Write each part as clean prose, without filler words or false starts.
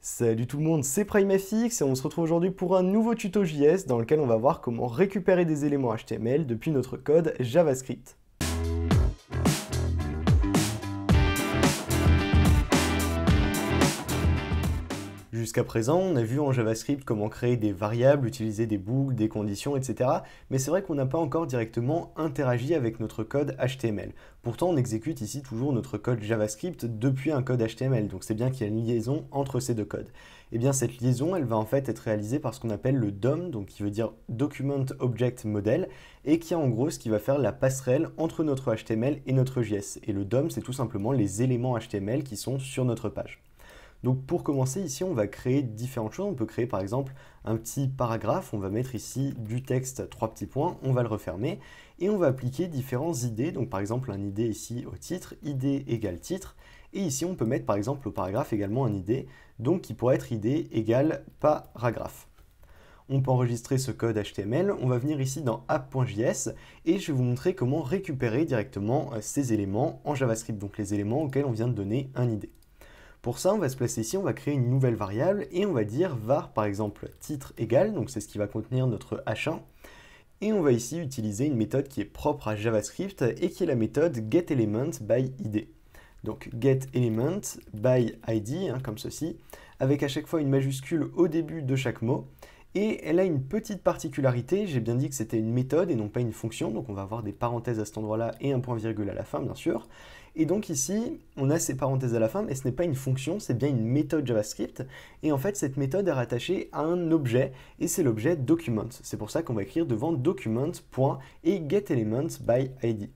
Salut tout le monde, c'est PrimeFX et on se retrouve aujourd'hui pour un nouveau tuto JS dans lequel on va voir comment récupérer des éléments HTML depuis notre code JavaScript. Jusqu'à présent, on a vu en JavaScript comment créer des variables, utiliser des boucles, des conditions, etc. Mais c'est vrai qu'on n'a pas encore directement interagi avec notre code HTML. Pourtant, on exécute ici toujours notre code JavaScript depuis un code HTML, donc c'est bien qu'il y a une liaison entre ces deux codes. Et bien cette liaison, elle va en fait être réalisée par ce qu'on appelle le DOM, donc qui veut dire Document Object Model, et qui est en gros ce qui va faire la passerelle entre notre HTML et notre JS. Et le DOM, c'est tout simplement les éléments HTML qui sont sur notre page. Donc pour commencer, ici, on va créer différentes choses. On peut créer par exemple un petit paragraphe. On va mettre ici du texte, 3 petits points. On va le refermer et on va appliquer différents ID. Donc par exemple, un ID ici au titre, ID égale titre. Et ici, on peut mettre par exemple au paragraphe également un ID, donc qui pourrait être ID égale paragraphe. On peut enregistrer ce code HTML. On va venir ici dans app.js et je vais vous montrer comment récupérer directement ces éléments en JavaScript, donc les éléments auxquels on vient de donner un ID. Pour ça, on va se placer ici, on va créer une nouvelle variable et on va dire var par exemple titre égale, donc c'est ce qui va contenir notre H1. Et on va ici utiliser une méthode qui est propre à JavaScript et qui est la méthode getElementById. Donc getElementById, comme ceci, avec à chaque fois une majuscule au début de chaque mot. Et elle a une petite particularité, j'ai bien dit que c'était une méthode et non pas une fonction, donc on va avoir des parenthèses à cet endroit-là et un point-virgule à la fin, bien sûr. Et donc ici, on a ces parenthèses à la fin, mais ce n'est pas une fonction, c'est bien une méthode JavaScript. Et en fait, cette méthode est rattachée à un objet, et c'est l'objet document. C'est pour ça qu'on va écrire devant document. Et getElementById.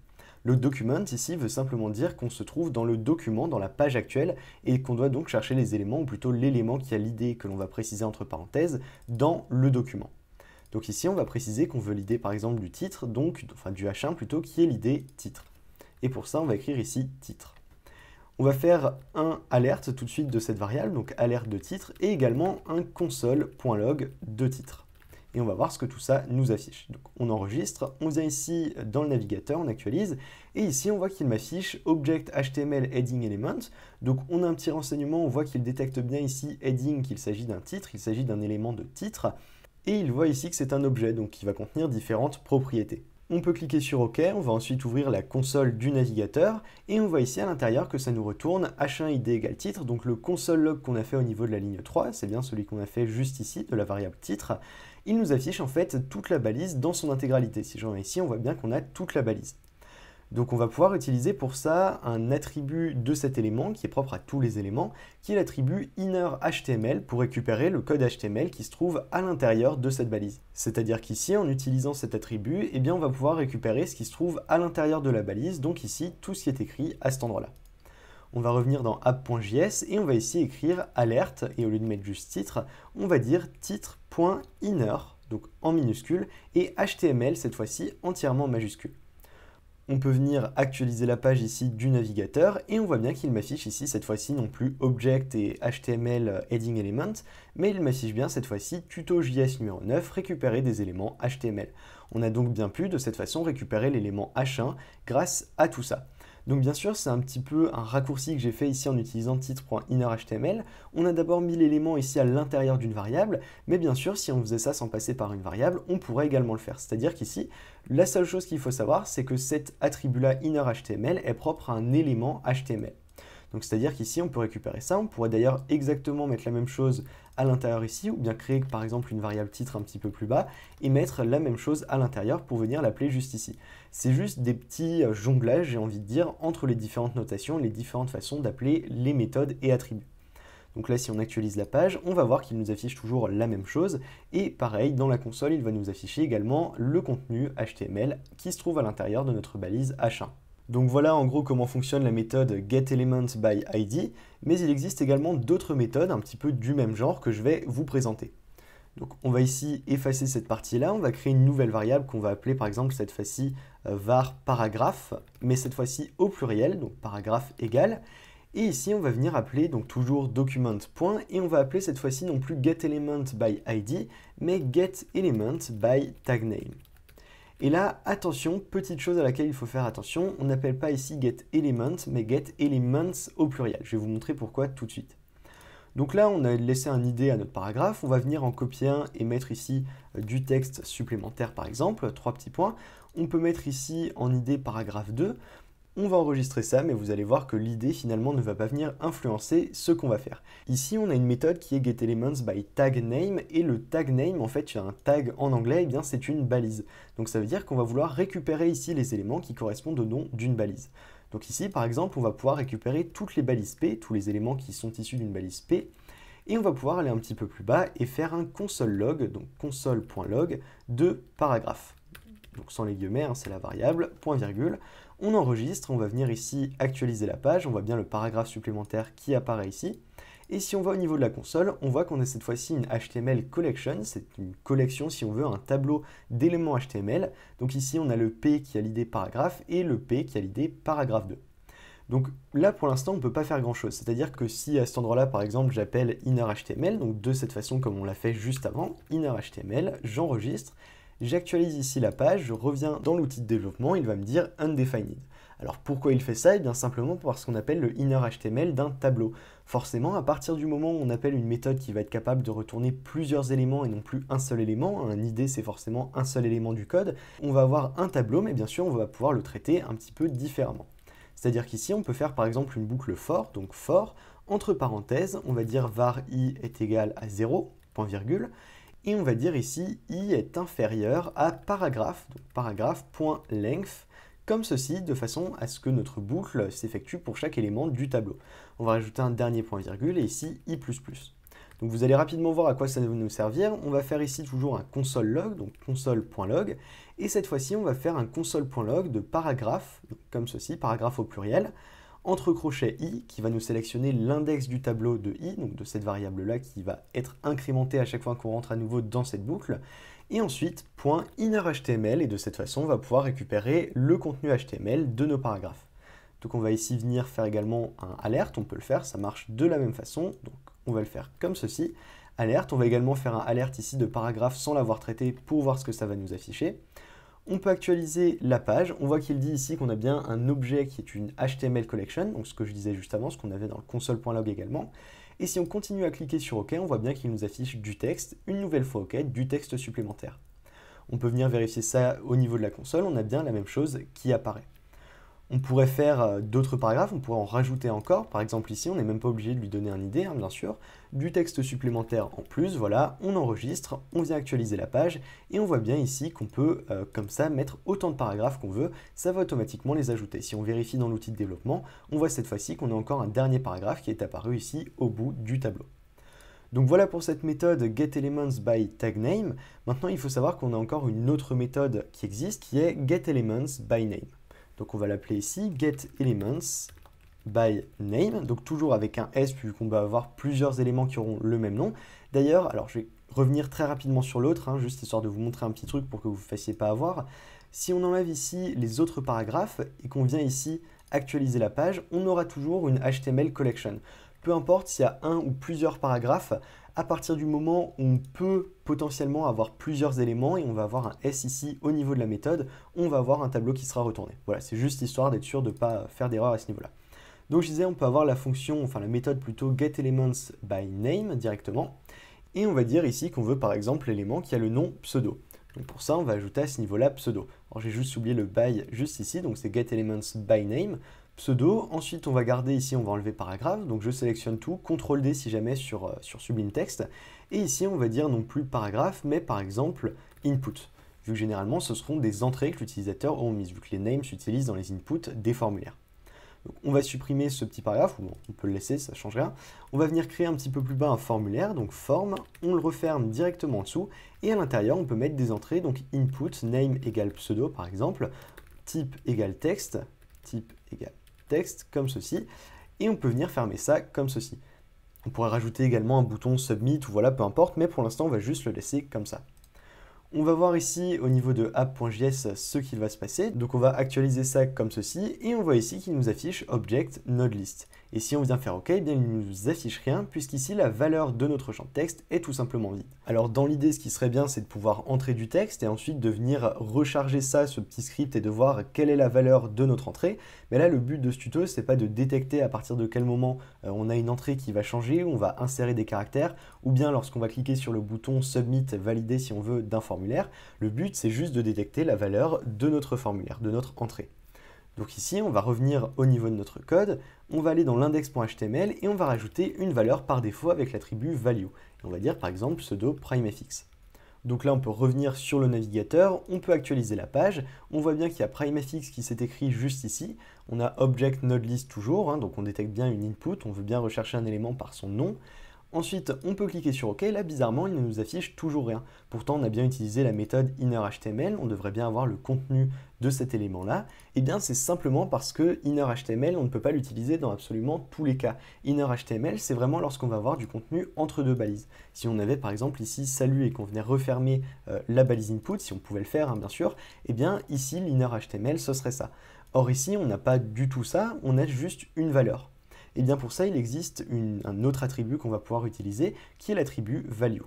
Le document ici veut simplement dire qu'on se trouve dans le document, dans la page actuelle, et qu'on doit donc chercher les éléments, ou plutôt l'élément qui a l'idée que l'on va préciser entre parenthèses, dans le document. Donc ici, on va préciser qu'on veut l'idée par exemple du titre, donc, enfin du H1 plutôt, qui est l'idée titre. Et pour ça, on va écrire ici titre. On va faire un alerte tout de suite de cette variable, donc alerte de titre, et également un console.log de titre. Et on va voir ce que tout ça nous affiche. Donc on enregistre, on vient ici dans le navigateur, on actualise, et ici on voit qu'il m'affiche Object HTML Heading Element. Donc on a un petit renseignement, on voit qu'il détecte bien ici heading, qu'il s'agit d'un titre, il s'agit d'un élément de titre, et il voit ici que c'est un objet, donc qui va contenir différentes propriétés. On peut cliquer sur OK, on va ensuite ouvrir la console du navigateur et on voit ici à l'intérieur que ça nous retourne h1id égale titre, donc le console log qu'on a fait au niveau de la ligne 3, c'est bien celui qu'on a fait juste ici de la variable titre, il nous affiche en fait toute la balise dans son intégralité. Si je reviens ici, on voit bien qu'on a toute la balise. Donc on va pouvoir utiliser pour ça un attribut de cet élément qui est propre à tous les éléments, qui est l'attribut innerHTML pour récupérer le code HTML qui se trouve à l'intérieur de cette balise. C'est-à-dire qu'ici, en utilisant cet attribut, eh bien on va pouvoir récupérer ce qui se trouve à l'intérieur de la balise, donc ici tout ce qui est écrit à cet endroit-là. On va revenir dans app.js et on va ici écrire alerte, et au lieu de mettre juste titre, on va dire titre.inner, donc en minuscule, et HTML cette fois-ci entièrement en majuscule. On peut venir actualiser la page ici du navigateur et on voit bien qu'il m'affiche ici cette fois-ci non plus Object et HTML Heading Element, mais il m'affiche bien cette fois-ci Tuto.js numéro 9, récupérer des éléments HTML. On a donc bien pu de cette façon récupérer l'élément H1 grâce à tout ça. Donc bien sûr, c'est un petit peu un raccourci que j'ai fait ici en utilisant titre.innerHTML. On a d'abord mis l'élément ici à l'intérieur d'une variable, mais bien sûr, si on faisait ça sans passer par une variable, on pourrait également le faire. C'est-à-dire qu'ici, la seule chose qu'il faut savoir, c'est que cet attribut-là innerHTML est propre à un élément HTML. Donc c'est-à-dire qu'ici, on peut récupérer ça. On pourrait d'ailleurs exactement mettre la même chose à l'intérieur ici, ou bien créer par exemple une variable titre un petit peu plus bas, et mettre la même chose à l'intérieur pour venir l'appeler juste ici. C'est juste des petits jonglages, j'ai envie de dire, entre les différentes notations, les différentes façons d'appeler les méthodes et attributs. Donc là, si on actualise la page, on va voir qu'il nous affiche toujours la même chose, et pareil, dans la console, il va nous afficher également le contenu HTML qui se trouve à l'intérieur de notre balise H1. Donc voilà en gros comment fonctionne la méthode getElementById, mais il existe également d'autres méthodes un petit peu du même genre que je vais vous présenter. Donc on va ici effacer cette partie-là, on va créer une nouvelle variable qu'on va appeler par exemple cette fois-ci var paragraphe, mais cette fois-ci au pluriel, donc paragraphe égal. Et ici on va venir appeler donc toujours document. Et on va appeler cette fois-ci non plus getElementById, mais getElementByTagName. Et là, attention, petite chose à laquelle il faut faire attention, on n'appelle pas ici getElement, mais getElements au pluriel. Je vais vous montrer pourquoi tout de suite. Donc là, on a laissé un ID à notre paragraphe, on va venir en copier un et mettre ici du texte supplémentaire par exemple, 3 petits points. On peut mettre ici en ID paragraphe 2, on va enregistrer ça, mais vous allez voir que l'idée finalement ne va pas venir influencer ce qu'on va faire. Ici, on a une méthode qui est getElementsByTagName, et le tagName, en fait, il y a un tag en anglais, et bien c'est une balise. Donc ça veut dire qu'on va vouloir récupérer ici les éléments qui correspondent au nom d'une balise. Donc ici, par exemple, on va pouvoir récupérer toutes les balises P, tous les éléments qui sont issus d'une balise P, et on va pouvoir aller un petit peu plus bas et faire un console.log, donc console.log de paragraphe. Donc sans les guillemets, hein, c'est la variable, point virgule. On enregistre, on va venir ici actualiser la page, on voit bien le paragraphe supplémentaire qui apparaît ici. Et si on va au niveau de la console, on voit qu'on a cette fois-ci une HTML collection, c'est une collection, si on veut, un tableau d'éléments HTML. Donc ici, on a le P qui a l'id paragraphe et le P qui a l'id paragraphe 2. Donc là, pour l'instant, on ne peut pas faire grand-chose. C'est-à-dire que si à cet endroit-là, par exemple, j'appelle innerHTML, donc de cette façon comme on l'a fait juste avant, innerHTML, j'enregistre, j'actualise ici la page, je reviens dans l'outil de développement, il va me dire undefined. Alors pourquoi il fait ça? Eh bien simplement parce qu'on appelle le innerHTML d'un tableau. Forcément, à partir du moment où on appelle une méthode qui va être capable de retourner plusieurs éléments et non plus un seul élément, un ID c'est forcément un seul élément du code, on va avoir un tableau, mais bien sûr on va pouvoir le traiter un petit peu différemment. C'est-à-dire qu'ici on peut faire par exemple une boucle for, donc for, entre parenthèses, on va dire var i est égal à 0, point virgule, et on va dire ici i est inférieur à paragraphe, donc paragraphe.length, comme ceci, de façon à ce que notre boucle s'effectue pour chaque élément du tableau. On va rajouter un dernier point virgule et ici i++. Donc vous allez rapidement voir à quoi ça va nous servir. On va faire ici toujours un console.log, donc console.log, et cette fois-ci on va faire un console.log de paragraphe, comme ceci, paragraphe au pluriel, entre crochets i, qui va nous sélectionner l'index du tableau de i, donc de cette variable-là qui va être incrémentée à chaque fois qu'on rentre à nouveau dans cette boucle, et ensuite .innerHTML, et de cette façon on va pouvoir récupérer le contenu HTML de nos paragraphes. Donc on va ici venir faire également un alerte, on peut le faire, ça marche de la même façon, donc on va le faire comme ceci, alerte, on va également faire un alerte ici de paragraphe sans l'avoir traité pour voir ce que ça va nous afficher. On peut actualiser la page, on voit qu'il dit ici qu'on a bien un objet qui est une HTML collection, donc ce que je disais juste avant, ce qu'on avait dans le console.log également. Et si on continue à cliquer sur OK, on voit bien qu'il nous affiche du texte, une nouvelle fois OK, du texte supplémentaire. On peut venir vérifier ça au niveau de la console, on a bien la même chose qui apparaît. On pourrait faire d'autres paragraphes, on pourrait en rajouter encore. Par exemple ici, on n'est même pas obligé de lui donner un ID, hein, bien sûr. Du texte supplémentaire en plus, voilà, on enregistre, on vient actualiser la page, et on voit bien ici qu'on peut, comme ça, mettre autant de paragraphes qu'on veut, ça va automatiquement les ajouter. Si on vérifie dans l'outil de développement, on voit cette fois-ci qu'on a encore un dernier paragraphe qui est apparu ici au bout du tableau. Donc voilà pour cette méthode getElementsByTagName. Maintenant, il faut savoir qu'on a encore une autre méthode qui existe, qui est getElementsByName. Donc on va l'appeler ici getElementsByName, donc toujours avec un S vu qu'on va avoir plusieurs éléments qui auront le même nom. D'ailleurs, alors je vais revenir très rapidement sur l'autre, hein, juste histoire de vous montrer un petit truc pour que vous ne vous fassiez pas avoir. Si on enlève ici les autres paragraphes et qu'on vient ici actualiser la page, on aura toujours une HTML collection. Peu importe s'il y a un ou plusieurs paragraphes, à partir du moment où on peut potentiellement avoir plusieurs éléments et on va avoir un S ici au niveau de la méthode, on va avoir un tableau qui sera retourné. Voilà, c'est juste histoire d'être sûr de ne pas faire d'erreur à ce niveau-là. Donc je disais, on peut avoir la fonction, enfin la méthode plutôt getElementsByName directement, et on va dire ici qu'on veut par exemple l'élément qui a le nom pseudo. Donc pour ça, on va ajouter à ce niveau-là pseudo. Alors j'ai juste oublié le by juste ici, donc c'est getElementsByName. Pseudo, ensuite on va garder ici, on va enlever paragraphe, donc je sélectionne tout, CTRL D si jamais sur Sublime Text, et ici on va dire non plus paragraphe, mais par exemple input, vu que généralement ce seront des entrées que l'utilisateur aura mises, vu que les names s'utilisent dans les inputs des formulaires. Donc on va supprimer ce petit paragraphe, ou bon, on peut le laisser, ça ne change rien. On va venir créer un petit peu plus bas un formulaire, donc form, on le referme directement en dessous, et à l'intérieur on peut mettre des entrées, donc input, name égale pseudo par exemple, type égale texte, type égale texte, comme ceci, et on peut venir fermer ça comme ceci. On pourrait rajouter également un bouton submit, ou voilà, peu importe, mais pour l'instant on va juste le laisser comme ça. On va voir ici au niveau de app.js ce qu'il va se passer. Donc on va actualiser ça comme ceci et on voit ici qu'il nous affiche object node list. Et si on vient faire OK, eh bien il ne nous affiche rien puisqu'ici la valeur de notre champ de texte est tout simplement vide. Alors dans l'idée, ce qui serait bien, c'est de pouvoir entrer du texte et ensuite de venir recharger ça, ce petit script, et de voir quelle est la valeur de notre entrée. Mais là, le but de ce tuto, c'est pas de détecter à partir de quel moment on a une entrée qui va changer, on va insérer des caractères, ou bien lorsqu'on va cliquer sur le bouton Submit, valider si on veut, d'un formulaire. Le but, c'est juste de détecter la valeur de notre formulaire, de notre entrée. Donc ici, on va revenir au niveau de notre code, on va aller dans l'index.html et on va rajouter une valeur par défaut avec l'attribut value. Et on va dire par exemple pseudo primefx. Donc là, on peut revenir sur le navigateur, on peut actualiser la page, on voit bien qu'il y a primefx qui s'est écrit juste ici, on a object node list toujours, hein, donc on détecte bien une input, on veut bien rechercher un élément par son nom. Ensuite, on peut cliquer sur OK, là bizarrement il ne nous affiche toujours rien. Pourtant on a bien utilisé la méthode innerHTML, on devrait bien avoir le contenu de cet élément-là. Et bien c'est simplement parce que innerHTML, on ne peut pas l'utiliser dans absolument tous les cas. InnerHTML, c'est vraiment lorsqu'on va avoir du contenu entre deux balises. Si on avait par exemple ici salut et qu'on venait refermer la balise input, si on pouvait le faire hein, bien sûr, et bien ici l'innerHTML ce serait ça. Or ici on n'a pas du tout ça, on a juste une valeur. Et bien pour ça, il existe un autre attribut qu'on va pouvoir utiliser, qui est l'attribut value.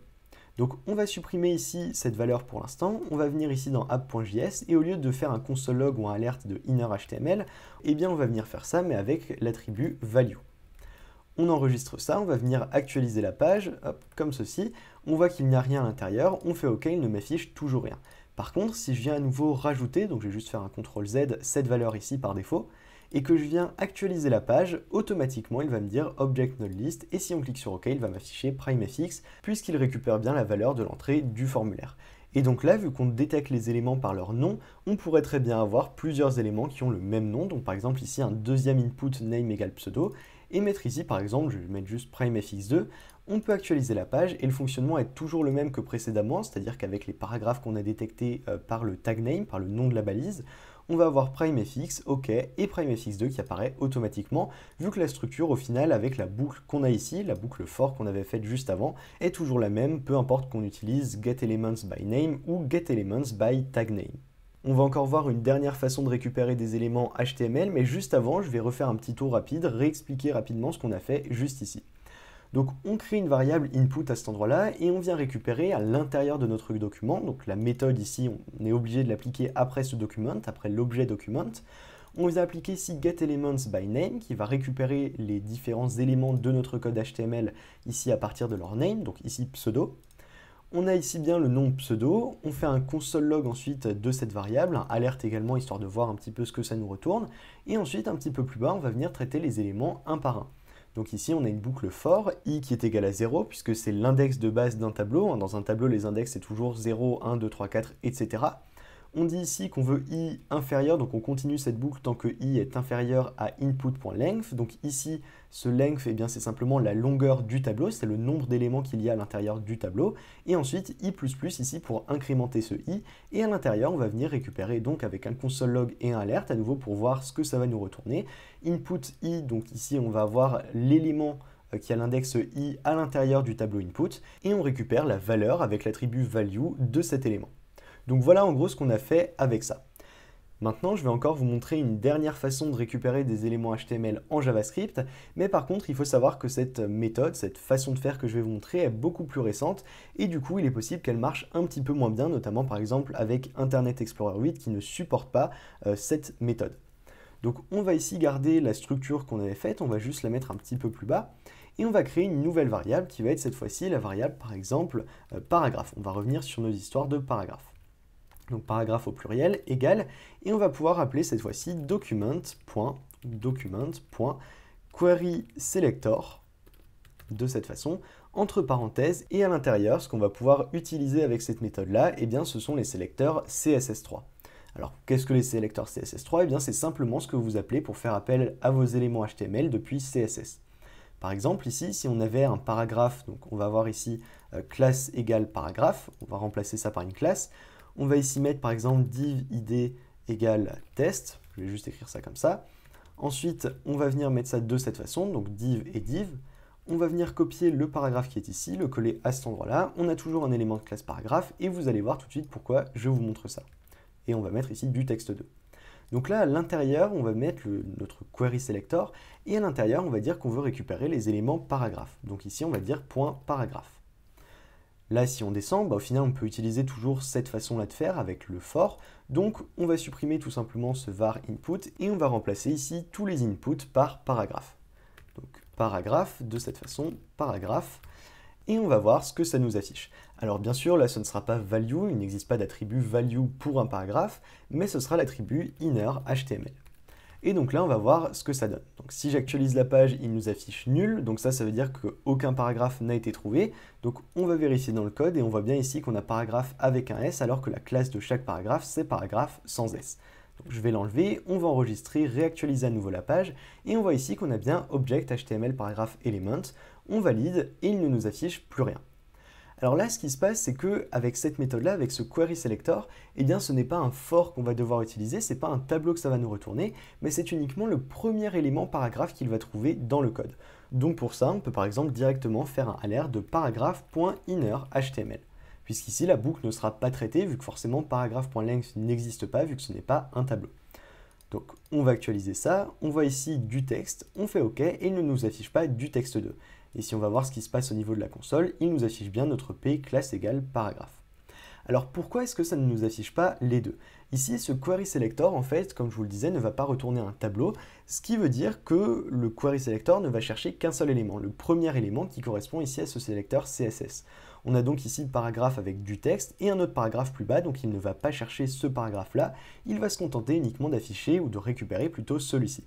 Donc on va supprimer ici cette valeur pour l'instant, on va venir ici dans app.js, et au lieu de faire un console log ou un alerte de innerHTML, eh bien on va venir faire ça, mais avec l'attribut value. On enregistre ça, on va venir actualiser la page, hop, comme ceci, on voit qu'il n'y a rien à l'intérieur, on fait OK, il ne m'affiche toujours rien. Par contre, si je viens à nouveau rajouter, donc je vais juste faire un CTRL Z, cette valeur ici par défaut, et que je viens actualiser la page, automatiquement il va me dire object node list, et si on clique sur OK, il va m'afficher primefx, puisqu'il récupère bien la valeur de l'entrée du formulaire. Et donc là, vu qu'on détecte les éléments par leur nom, on pourrait très bien avoir plusieurs éléments qui ont le même nom, donc par exemple ici un deuxième input name égale pseudo, et mettre ici par exemple, je vais mettre juste primefx2, on peut actualiser la page et le fonctionnement est toujours le même que précédemment, c'est-à-dire qu'avec les paragraphes qu'on a détectés par le tag name, par le nom de la balise, on va avoir primefx, OK, et primefx2 qui apparaît automatiquement, vu que la structure au final avec la boucle qu'on a ici, la boucle for qu'on avait faite juste avant, est toujours la même, peu importe qu'on utilise getElementsByName ou getElementsByTagName. On va encore voir une dernière façon de récupérer des éléments HTML, mais juste avant, je vais refaire un petit tour rapide, réexpliquer rapidement ce qu'on a fait juste ici. Donc on crée une variable input à cet endroit-là et on vient récupérer à l'intérieur de notre document, donc la méthode ici, on est obligé de l'appliquer après ce document, après l'objet document. On vient appliquer ici getElementsByName qui va récupérer les différents éléments de notre code HTML ici à partir de leur name, donc ici pseudo. On a ici bien le nom pseudo, on fait un console log ensuite de cette variable, un alerte également histoire de voir un petit peu ce que ça nous retourne, et ensuite un petit peu plus bas on va venir traiter les éléments un par un. Donc ici, on a une boucle for, i qui est égale à 0, puisque c'est l'index de base d'un tableau. Dans un tableau, les index, c'est toujours 0, 1, 2, 3, 4, etc. On dit ici qu'on veut i inférieur, donc on continue cette boucle tant que i est inférieur à input.length. Donc ici, ce length, eh bien, c'est simplement la longueur du tableau, c'est le nombre d'éléments qu'il y a à l'intérieur du tableau. Et ensuite, i++ ici pour incrémenter ce i. Et à l'intérieur, on va venir récupérer donc avec un console log et un alerte, à nouveau pour voir ce que ça va nous retourner. Input i, donc ici, on va avoir l'élément qui a l'index i à l'intérieur du tableau input. Et on récupère la valeur avec l'attribut value de cet élément. Donc voilà en gros ce qu'on a fait avec ça. Maintenant, je vais encore vous montrer une dernière façon de récupérer des éléments HTML en JavaScript, mais par contre, il faut savoir que cette méthode, cette façon de faire que je vais vous montrer est beaucoup plus récente, et du coup, il est possible qu'elle marche un petit peu moins bien, notamment par exemple avec Internet Explorer 8 qui ne supporte pas cette méthode. Donc on va ici garder la structure qu'on avait faite, on va juste la mettre un petit peu plus bas, et on va créer une nouvelle variable qui va être cette fois-ci la variable par exemple paragraphe. On va revenir sur nos histoires de paragraphes. Donc paragraphe au pluriel égale, et on va pouvoir appeler cette fois-ci document.querySelector de cette façon, entre parenthèses, et à l'intérieur, ce qu'on va pouvoir utiliser avec cette méthode-là, eh bien ce sont les sélecteurs CSS3. Alors, qu'est-ce que les sélecteurs CSS3? Eh bien c'est simplement ce que vous appelez pour faire appel à vos éléments HTML depuis CSS. Par exemple, ici, si on avait un paragraphe, donc on va avoir ici classe égale paragraphe, on va remplacer ça par une classe. On va ici mettre par exemple div id égale test, je vais juste écrire ça comme ça. Ensuite, on va venir mettre ça de cette façon, donc div et div. on va venir copier le paragraphe qui est ici, le coller à cet endroit-là. On a toujours un élément de classe paragraphe et vous allez voir tout de suite pourquoi je vous montre ça. Et on va mettre ici du texte 2. Donc là, à l'intérieur, on va mettre notre query selector et à l'intérieur, on va dire qu'on veut récupérer les éléments paragraphe. Donc ici, on va dire point paragraphe. Là, si on descend, au final, on peut utiliser toujours cette façon-là de faire avec le for. Donc, on va supprimer tout simplement ce var input et on va remplacer ici tous les inputs par paragraphe. Donc, paragraphe, de cette façon, paragraphe. Et on va voir ce que ça nous affiche. Alors bien sûr, là ce ne sera pas value, il n'existe pas d'attribut value pour un paragraphe, mais ce sera l'attribut inner HTML. Et donc là, on va voir ce que ça donne. Donc si j'actualise la page, il nous affiche nul, donc ça veut dire qu'aucun paragraphe n'a été trouvé. Donc on va vérifier dans le code et on voit bien ici qu'on a paragraphe avec un S, alors que la classe de chaque paragraphe, c'est paragraphe sans S. Donc je vais l'enlever, on va enregistrer, réactualiser à nouveau la page, et on voit ici qu'on a bien Object HTML paragraph element, on valide et il ne nous affiche plus rien. Alors là, ce qui se passe, c'est qu'avec cette méthode-là, avec ce query selector, eh bien ce n'est pas un for qu'on va devoir utiliser, c'est pas un tableau que ça va nous retourner, mais c'est uniquement le premier élément paragraphe qu'il va trouver dans le code. Donc pour ça, on peut par exemple directement faire un alert de paragraph.innerHTML. Puisqu'ici, la boucle ne sera pas traitée, vu que forcément paragraph.length n'existe pas, vu que ce n'est pas un tableau. Donc on va actualiser ça, on voit ici du texte, on fait OK, et il ne nous affiche pas du texte 2. Et si on va voir ce qui se passe au niveau de la console, il nous affiche bien notre P classe égale paragraphe. Alors pourquoi est-ce que ça ne nous affiche pas les deux? Ici, ce query selector, en fait, comme je vous le disais, ne va pas retourner un tableau, ce qui veut dire que le query selector ne va chercher qu'un seul élément, le premier élément qui correspond ici à ce sélecteur CSS. On a donc ici le paragraphe avec du texte et un autre paragraphe plus bas, donc il ne va pas chercher ce paragraphe-là, il va se contenter uniquement d'afficher ou de récupérer plutôt celui-ci.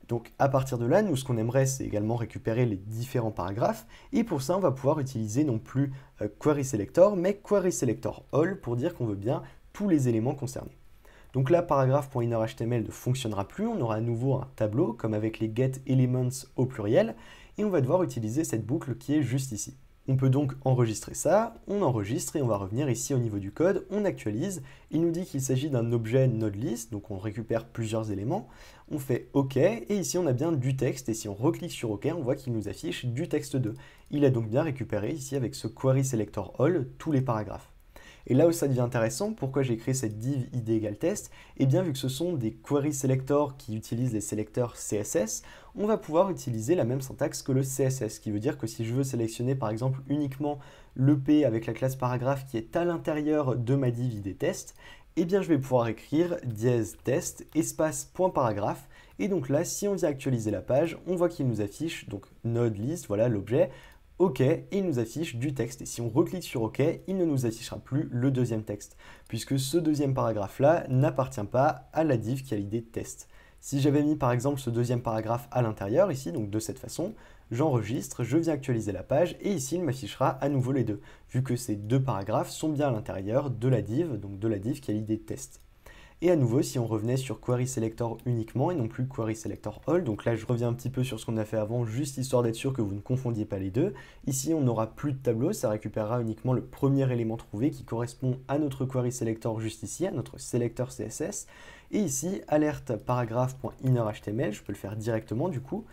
Donc à partir de là, nous ce qu'on aimerait c'est également récupérer les différents paragraphes et pour ça on va pouvoir utiliser non plus query selector mais query selector all pour dire qu'on veut bien tous les éléments concernés. Donc là paragraph.innerHTML ne fonctionnera plus, on aura à nouveau un tableau comme avec les getElements au pluriel et on va devoir utiliser cette boucle qui est juste ici. On peut donc enregistrer ça, on enregistre et on va revenir ici au niveau du code, on actualise, il nous dit qu'il s'agit d'un objet nodelist, donc on récupère plusieurs éléments, on fait OK, et ici on a bien du texte, et si on reclique sur OK, on voit qu'il nous affiche du texte 2. Il a donc bien récupéré ici avec ce query selector all tous les paragraphes. Et là où ça devient intéressant, pourquoi j'ai créé cette div id égale test, et bien vu que ce sont des query selectors qui utilisent les sélecteurs CSS, on va pouvoir utiliser la même syntaxe que le CSS, ce qui veut dire que si je veux sélectionner par exemple uniquement le P avec la classe paragraphe qui est à l'intérieur de ma div id test, et bien je vais pouvoir écrire dièse test espace point paragraphe, et donc là si on vient actualiser la page, on voit qu'il nous affiche donc node list, voilà l'objet, OK, et il nous affiche du texte. Et si on reclique sur OK, il ne nous affichera plus le deuxième texte, puisque ce deuxième paragraphe-là n'appartient pas à la div qui a l'id test. Si j'avais mis par exemple ce deuxième paragraphe à l'intérieur, ici, donc de cette façon, j'enregistre, je viens actualiser la page, et ici il m'affichera à nouveau les deux, vu que ces deux paragraphes sont bien à l'intérieur de la div, donc de la div qui a l'id test. Et à nouveau, si on revenait sur query selector uniquement et non plus query selector all, donc là je reviens un petit peu sur ce qu'on a fait avant, juste histoire d'être sûr que vous ne confondiez pas les deux. Ici on n'aura plus de tableau, ça récupérera uniquement le premier élément trouvé qui correspond à notre query selector juste ici, à notre sélecteur CSS. Et ici, alerte paragraph.innerHTML, je peux le faire directement du coup.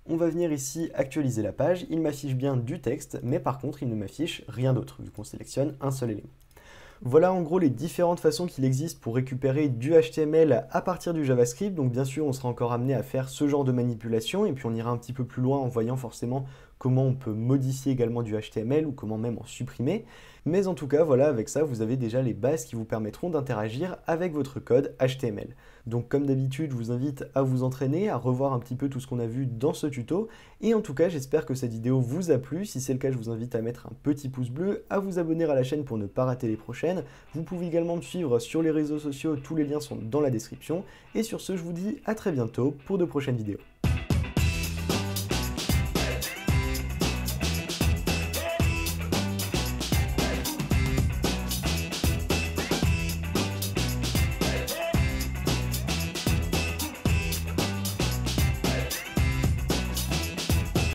On va venir ici actualiser la page, il m'affiche bien du texte, mais par contre il ne m'affiche rien d'autre, vu qu'on sélectionne un seul élément. Voilà en gros les différentes façons qu'il existe pour récupérer du HTML à partir du JavaScript. Donc bien sûr, on sera encore amené à faire ce genre de manipulation et puis on ira un petit peu plus loin en voyant forcément comment on peut modifier également du HTML ou comment même en supprimer. Mais en tout cas, voilà, avec ça, vous avez déjà les bases qui vous permettront d'interagir avec votre code HTML. Donc comme d'habitude, je vous invite à vous entraîner, à revoir un petit peu tout ce qu'on a vu dans ce tuto. Et en tout cas, j'espère que cette vidéo vous a plu. Si c'est le cas, je vous invite à mettre un petit pouce bleu, à vous abonner à la chaîne pour ne pas rater les prochaines. Vous pouvez également me suivre sur les réseaux sociaux, tous les liens sont dans la description. Et sur ce, je vous dis à très bientôt pour de prochaines vidéos.